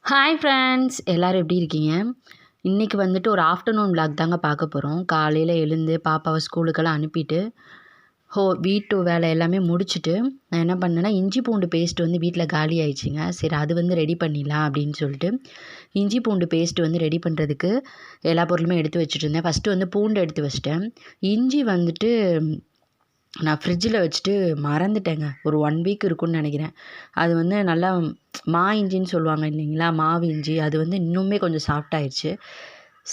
Hi friends, எல்லோரும் எப்படி இருக்கீங்க? இன்றைக்கி வந்துட்டு ஒரு ஆஃப்டர்நூன் விளாக் தாங்க பார்க்க போகிறோம். காலையில் எழுந்து பாப்பாவை ஸ்கூலுக்கெல்லாம் அனுப்பிட்டு வீட்டு வேலை எல்லாமே முடிச்சுட்டு நான் என்ன பண்ணேன்னா, இஞ்சி பூண்டு பேஸ்ட் வந்து வீட்டில் காலி ஆயிடுச்சுங்க. சரி, அது வந்து ரெடி பண்ணிடலாம் அப்படின்னு சொல்லிட்டு இஞ்சி பூண்டு பேஸ்ட் வந்து ரெடி பண்ணுறதுக்கு எல்லா பொருளுமே எடுத்து வச்சுட்டு இருந்தேன். ஃபஸ்ட்டு வந்து பூண்டு எடுத்து வச்சிட்டேன். இஞ்சி வந்துட்டு நான் ஃப்ரிட்ஜில் வச்சுட்டு மறந்துட்டேங்க. ஒரு 1 வீக் இருக்கும்னு நினைக்கிறேன். அது வந்து நல்லா இஞ்சின்னு சொல்லுவாங்க இல்லைங்களா, மாவு இஞ்சி. அது வந்து இன்னுமே கொஞ்சம் சாஃப்டாயிருச்சு.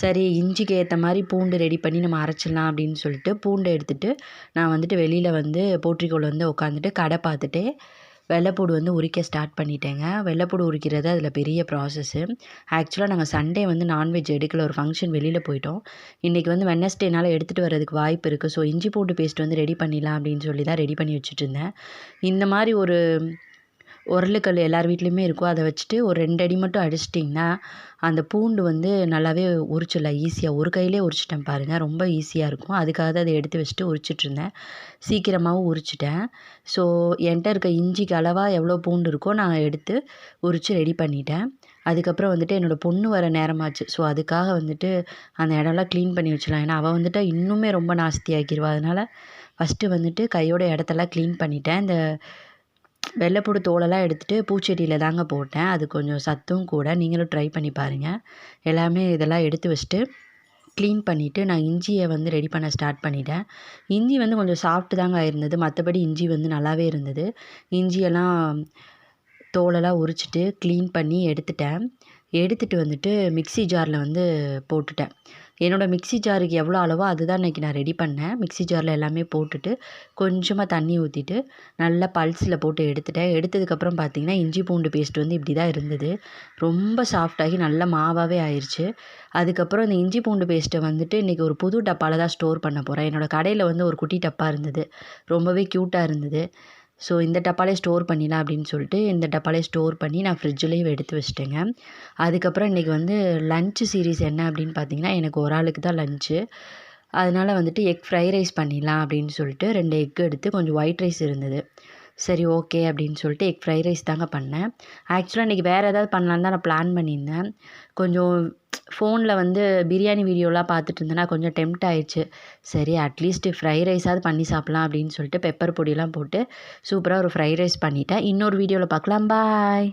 சரி, இஞ்சிக்கு ஏற்ற மாதிரி பூண்டு ரெடி பண்ணி நம்ம அரைச்சிடலாம் அப்படின்னு சொல்லிட்டு பூண்டை எடுத்துகிட்டு நான் வந்துட்டு வெளியில் வந்து போர்ட்ரிகோவில் வந்து உட்காந்துட்டு கடை பார்த்துட்டே வெள்ளைப்பூடு வந்து உரிக்க ஸ்டார்ட் பண்ணிட்டேங்க. வெள்ளைப்பூடு உரிக்கிறது அதில் பெரிய ப்ராசஸ்ஸு. ஆக்சுவலாக நாங்கள் சண்டே வந்து நான்வெஜ் எடுக்கல, ஒரு ஃபங்க்ஷன் வெளியில் போயிட்டோம். இன்றைக்கி வந்து வெட்னஸ்டேனால் எடுத்துகிட்டு வரதுக்கு வாய்ப்பு இருக்குது. ஸோ இஞ்சி பூண்டு பேஸ்ட் வந்து ரெடி பண்ணிடலாம் அப்படின்னு சொல்லி தான் ரெடி பண்ணி வச்சுட்ருந்தேன். இந்த மாதிரி ஒரு உரலுக்கல் எல்லார் வீட்லேயுமே இருக்கும். அதை வச்சுட்டு ஒரு 2 அடி மட்டும் அடிச்சிட்டிங்கன்னா அந்த பூண்டு வந்து நல்லாவே உரிச்சிடலாம் ஈஸியாக. ஒரு கையிலே உரிச்சிட்டேன் பாருங்கள், ரொம்ப ஈஸியாக இருக்கும். அதுக்காக தான் அதை எடுத்து வச்சுட்டு உரிச்சிட்ருந்தேன். சீக்கிரமாகவும் உரிச்சிட்டேன். ஸோ என்கிட்ட இருக்க இஞ்சிக்கு அளவாக எவ்வளோ பூண்டு இருக்கோ நான் எடுத்து உரித்து ரெடி பண்ணிட்டேன். அதுக்கப்புறம் வந்துட்டு என்னோடய பொண்ணு வர நேரமாச்சு. ஸோ அதுக்காக வந்துட்டு அந்த இடம்லாம் க்ளீன் பண்ணி வச்சிடலாம். ஏன்னா அவள் வந்துட்டு இன்னுமே ரொம்ப நாஸ்தியாக்கிடுவா. அதனால் ஃபஸ்ட்டு வந்துட்டு கையோட இடத்தெல்லாம் க்ளீன் பண்ணிட்டேன். இந்த வெள்ளைப்பூடு தோலெல்லாம் எடுத்துகிட்டு பூச்செடியில் தாங்க போட்டேன். அது கொஞ்சம் சத்தும் கூட. நீங்களும் ட்ரை பண்ணி பாருங்கள். எல்லாமே இதெல்லாம் எடுத்து வச்சுட்டு க்ளீன் பண்ணிவிட்டு நான் இஞ்சியை வந்து ரெடி பண்ண ஸ்டார்ட் பண்ணிட்டேன். இஞ்சி வந்து கொஞ்சம் சாஃப்ட்டு தாங்க இருந்தது. மற்றபடி இஞ்சி வந்து நல்லாவே இருந்தது. இஞ்சியெல்லாம் தோலெல்லாம் உரிச்சிட்டு க்ளீன் பண்ணி எடுத்துட்டேன். எடுத்துகிட்டு வந்துட்டு மிக்ஸி ஜாரில் வந்து போட்டுட்டேன். என்னோடய மிக்ஸி ஜாருக்கு எவ்வளோ அளவோ அதுதான் இன்றைக்கி நான் ரெடி பண்ணேன். மிக்ஸி ஜாரில் எல்லாமே போட்டுட்டு கொஞ்சமாக தண்ணி ஊற்றிட்டு நல்லா பல்ஸில் போட்டு எடுத்துட்டேன். எடுத்ததுக்கப்புறம் பார்த்திங்கன்னா இஞ்சி பூண்டு பேஸ்ட் வந்து இப்படி தான் இருந்தது. ரொம்ப சாஃப்டாகி நல்ல மாவாகவே ஆயிடுச்சு. அதுக்கப்புறம் இந்த இஞ்சி பூண்டு பேஸ்ட்டை வந்துட்டு இன்றைக்கி ஒரு புது டப்பாவில் தான் ஸ்டோர் பண்ண போகிறேன். என்னோடய கடையில் வந்து ஒரு குட்டி டப்பா இருந்தது, ரொம்பவே க்யூட்டாக இருந்தது. ஸோ இந்த டப்பாலே ஸ்டோர் பண்ணிடலாம் அப்படின்னு சொல்லிட்டு இந்த டப்பாலே ஸ்டோர் பண்ணி நான் ஃப்ரிட்ஜ்லேயும் எடுத்து வச்சிட்டேங்க. அதுக்கப்புறம் இன்றைக்கி வந்து லன்ச்சு சீரீஸ் என்ன அப்படின்னு பார்த்தீங்கன்னா, எனக்கு ஒரு ஆளுக்கு தான் லன்ச்சு. அதனால் வந்துட்டு எக் ஃப்ரைட் ரைஸ் பண்ணிடலாம் அப்படின்னு சொல்லிட்டு 2 எக் எடுத்து கொஞ்சம் ஒயிட் ரைஸ் இருந்தது. சரி, ஓகே அப்படின்னு சொல்லிட்டு எக் ஃப்ரைட் ரைஸ் தாங்க பண்ணேன். ஆக்சுவலாக இன்றைக்கி வேறு ஏதாவது பண்ணலான்னு தான் நான் பிளான் பண்ணியிருந்தேன். கொஞ்சம் ஃபோனில் வந்து பிரியாணி வீடியோலாம் பார்த்துட்டு இருந்தேன்னா கொஞ்சம் டெம்ப்ட் ஆயிடுச்சு. சரி, அட்லீஸ்ட் ஃப்ரைட் ரைஸாவது பண்ணி சாப்பிட்லாம் அப்படின்னு சொல்லிட்டு பெப்பர் பொடியெல்லாம் போட்டு சூப்பராக ஒரு ஃப்ரைட் ரைஸ் பண்ணிட்டேன். இன்னொரு வீடியோவில் பார்க்கலாம். பாய்.